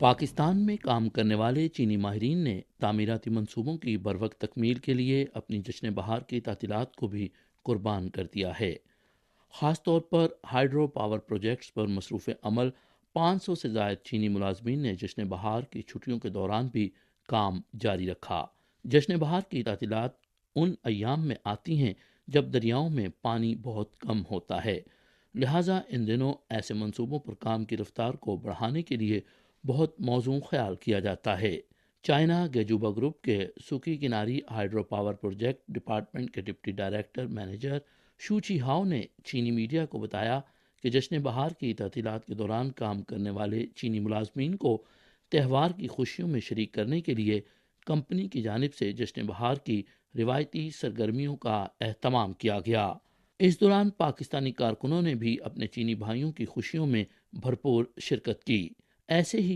पाकिस्तान में काम करने वाले चीनी माहिरीन ने तामीराती मंसूबों की बरवक्त तकमील के लिए अपनी जश्न बहार की तातीलात को भी कुर्बान कर दिया है। ख़ास तौर पर हाइड्रो पावर प्रोजेक्ट्स पर मसरूफ़ अमल 500 से ज़ायद चीनी मुलाजमीन ने जश्न बहार की छुट्टियों के दौरान भी काम जारी रखा। जश्न बहार की तातीलात उन अयाम में आती हैं जब दरियाओं में पानी बहुत कम होता है, लिहाजा इन दिनों ऐसे मंसूबों पर काम की रफ्तार को बढ़ाने के लिए बहुत मौजूद ख्याल किया जाता है। चाइना गेजूबा ग्रुप के सुकी किनारी हाइड्रो पावर प्रोजेक्ट डिपार्टमेंट के डिप्टी डायरेक्टर मैनेजर शूची हाओ ने चीनी मीडिया को बताया कि जश्न बहार की तातीलात के दौरान काम करने वाले चीनी मुलाजमीन को त्यौहार की खुशियों में शरीक करने के लिए कंपनी की जानिब से जश्न बहार की रिवायती सरगर्मियों का एहतमाम किया गया। इस दौरान पाकिस्तानी कारकुनों ने भी अपने चीनी भाइयों की खुशियों में भरपूर शिरकत की। ऐसे ही